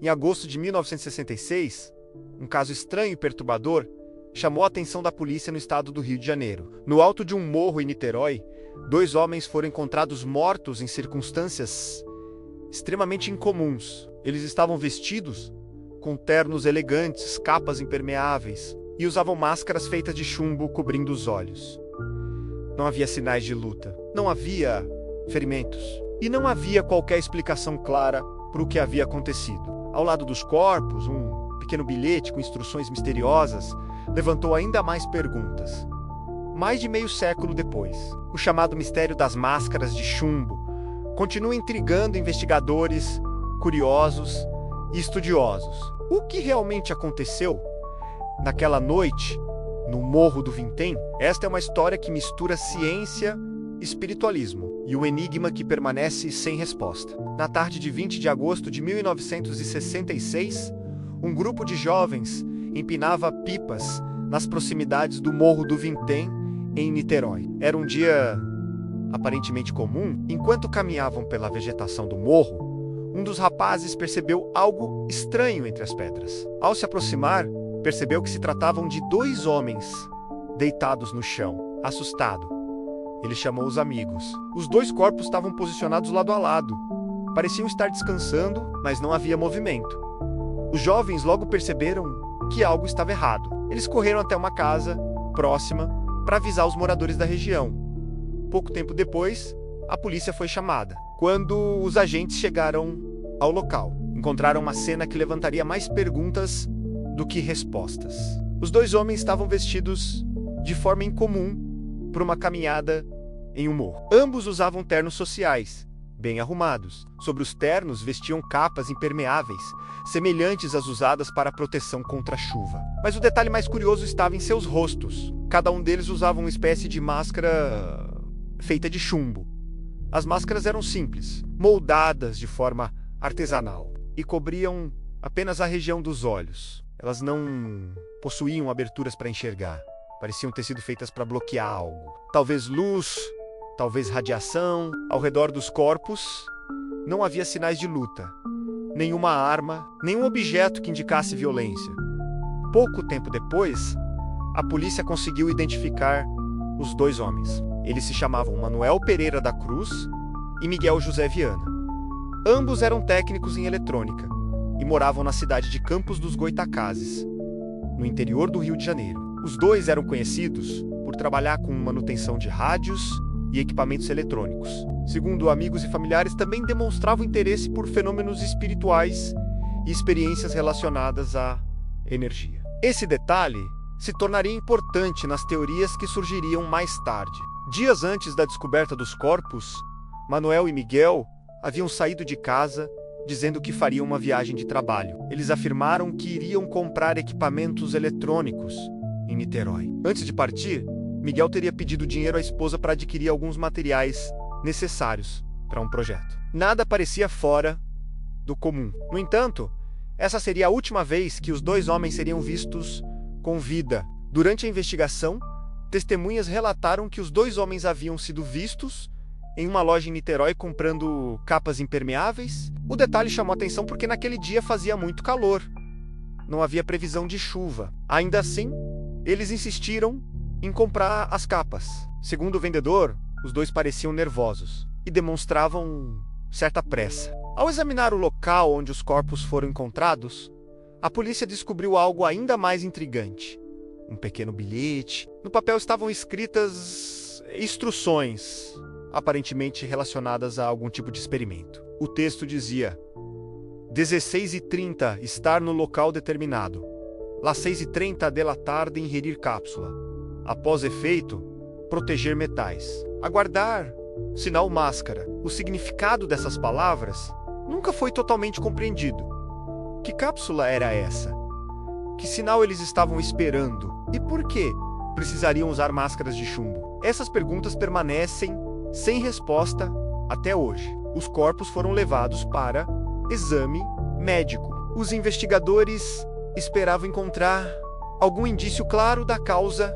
Em agosto de 1966, um caso estranho e perturbador chamou a atenção da polícia no estado do Rio de Janeiro. No alto de um morro em Niterói, 2 homens foram encontrados mortos em circunstâncias extremamente incomuns. Eles estavam vestidos com ternos elegantes, capas impermeáveis e usavam máscaras feitas de chumbo cobrindo os olhos. Não havia sinais de luta, não havia ferimentos e não havia qualquer explicação clara para o que havia acontecido. Ao lado dos corpos, um pequeno bilhete com instruções misteriosas levantou ainda mais perguntas. Mais de meio século depois, o chamado mistério das máscaras de chumbo continua intrigando investigadores, curiosos e estudiosos. O que realmente aconteceu naquela noite, no Morro do Vintém? Esta é uma história que mistura ciência e espiritualismo, e um enigma que permanece sem resposta. Na tarde de 20 de agosto de 1966, um grupo de jovens empinava pipas nas proximidades do Morro do Vintém, em Niterói. Era um dia aparentemente comum. Enquanto caminhavam pela vegetação do morro, um dos rapazes percebeu algo estranho entre as pedras. Ao se aproximar, percebeu que se tratavam de 2 homens deitados no chão. Assustado, ele chamou os amigos. Os 2 corpos estavam posicionados lado a lado. Pareciam estar descansando, mas não havia movimento. Os jovens logo perceberam que algo estava errado. Eles correram até uma casa próxima para avisar os moradores da região. Pouco tempo depois, a polícia foi chamada. Quando os agentes chegaram ao local, encontraram uma cena que levantaria mais perguntas do que respostas. Os 2 homens estavam vestidos de forma incomum para uma caminhada em um morro. Ambos usavam ternos sociais, bem arrumados. Sobre os ternos vestiam capas impermeáveis, semelhantes às usadas para proteção contra a chuva. Mas o detalhe mais curioso estava em seus rostos. Cada um deles usava uma espécie de máscara feita de chumbo. As máscaras eram simples, moldadas de forma artesanal e cobriam apenas a região dos olhos. Elas não possuíam aberturas para enxergar. Pareciam ter sido feitas para bloquear algo. Talvez luz, talvez radiação. Ao redor dos corpos não havia sinais de luta, nenhuma arma, nenhum objeto que indicasse violência. Pouco tempo depois, a polícia conseguiu identificar os 2 homens. Eles se chamavam Manuel Pereira da Cruz e Miguel José Viana. Ambos eram técnicos em eletrônica e moravam na cidade de Campos dos Goytacazes, no interior do Rio de Janeiro. Os 2 eram conhecidos por trabalhar com manutenção de rádios e equipamentos eletrônicos. Segundo amigos e familiares, também demonstravam interesse por fenômenos espirituais e experiências relacionadas à energia. Esse detalhe se tornaria importante nas teorias que surgiriam mais tarde. Dias antes da descoberta dos corpos, Manuel e Miguel haviam saído de casa dizendo que fariam uma viagem de trabalho. Eles afirmaram que iriam comprar equipamentos eletrônicos em Niterói. Antes de partir, Miguel teria pedido dinheiro à esposa para adquirir alguns materiais necessários para um projeto. Nada parecia fora do comum. No entanto, essa seria a última vez que os 2 homens seriam vistos com vida. Durante a investigação, testemunhas relataram que os 2 homens haviam sido vistos em uma loja em Niterói comprando capas impermeáveis. O detalhe chamou atenção porque naquele dia fazia muito calor. Não havia previsão de chuva. Ainda assim, eles insistiram em comprar as capas. Segundo o vendedor, os 2 pareciam nervosos e demonstravam certa pressa. Ao examinar o local onde os corpos foram encontrados, a polícia descobriu algo ainda mais intrigante. Um pequeno bilhete. No papel estavam escritas instruções, aparentemente relacionadas a algum tipo de experimento. O texto dizia: 16h30, estar no local determinado. Las 6h30 de la tarde, ingerir cápsula. Após efeito, proteger metais. Aguardar, sinal máscara. O significado dessas palavras nunca foi totalmente compreendido. Que cápsula era essa? Que sinal eles estavam esperando? E por que precisariam usar máscaras de chumbo? Essas perguntas permanecem sem resposta até hoje. Os corpos foram levados para exame médico. Os investigadores esperavam encontrar algum indício claro da causa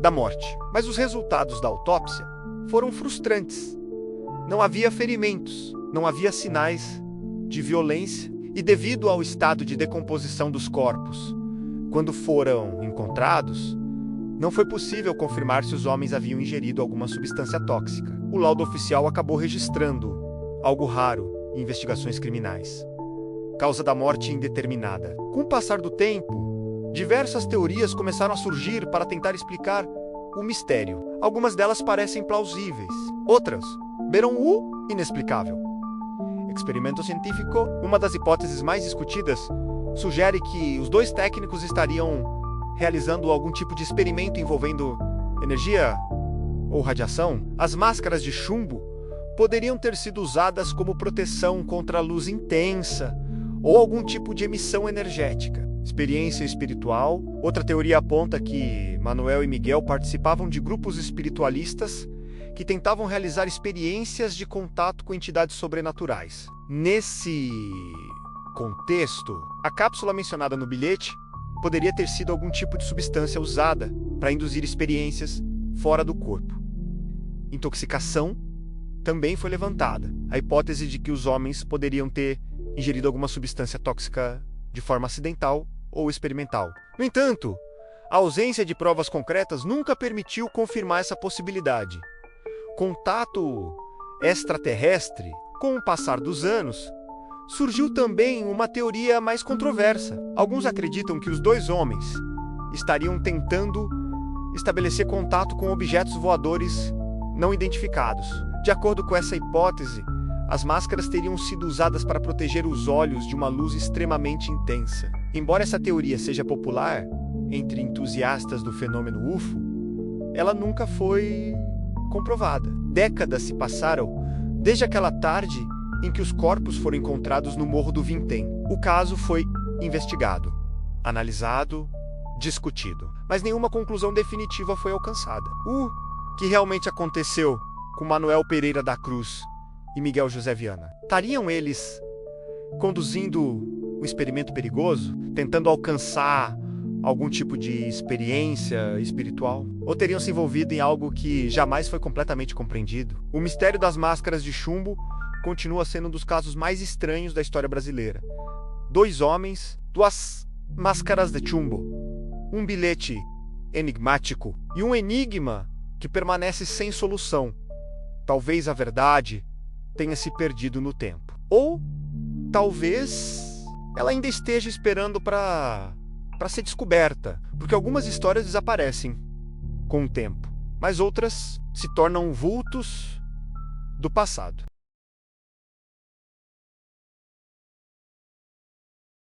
da morte, mas os resultados da autópsia foram frustrantes. Não havia ferimentos, não havia sinais de violência E devido ao estado de decomposição dos corpos, quando foram encontrados, não foi possível confirmar se os homens haviam ingerido alguma substância tóxica. O laudo oficial acabou registrando algo raro em investigações criminais: causa da morte indeterminada. Com o passar do tempo, diversas teorias começaram a surgir para tentar explicar o mistério. Algumas delas parecem plausíveis, outras beiram o inexplicável. Experimento científico, uma das hipóteses mais discutidas, sugere que os dois técnicos estariam realizando algum tipo de experimento envolvendo energia ou radiação. As máscaras de chumbo poderiam ter sido usadas como proteção contra a luz intensa ou algum tipo de emissão energética. Experiência espiritual. Outra teoria aponta que Manuel e Miguel participavam de grupos espiritualistas que tentavam realizar experiências de contato com entidades sobrenaturais. Nesse contexto, a cápsula mencionada no bilhete poderia ter sido algum tipo de substância usada para induzir experiências fora do corpo. Intoxicação também foi levantada. A hipótese de que os homens poderiam ter ingerido alguma substância tóxica de forma acidental ou experimental. No entanto, a ausência de provas concretas nunca permitiu confirmar essa possibilidade. Contato extraterrestre. Com o passar dos anos, surgiu também uma teoria mais controversa. Alguns acreditam que os dois homens estariam tentando estabelecer contato com objetos voadores não identificados. De acordo com essa hipótese, as máscaras teriam sido usadas para proteger os olhos de uma luz extremamente intensa. Embora essa teoria seja popular entre entusiastas do fenômeno UFO, ela nunca foi comprovada. Décadas se passaram desde aquela tarde em que os corpos foram encontrados no Morro do Vintém. O caso foi investigado, analisado, discutido, mas nenhuma conclusão definitiva foi alcançada. O que realmente aconteceu com Manuel Pereira da Cruz e Miguel José Viana? Estariam eles conduzindo um experimento perigoso, tentando alcançar algum tipo de experiência espiritual? Ou teriam se envolvido em algo que jamais foi completamente compreendido? O mistério das máscaras de chumbo continua sendo um dos casos mais estranhos da história brasileira. Dois homens, duas máscaras de chumbo, um bilhete enigmático e um enigma que permanece sem solução. Talvez a verdade tenha se perdido no tempo. Ou talvez ela ainda esteja esperando para ser descoberta, porque algumas histórias desaparecem com o tempo, mas outras se tornam vultos do passado.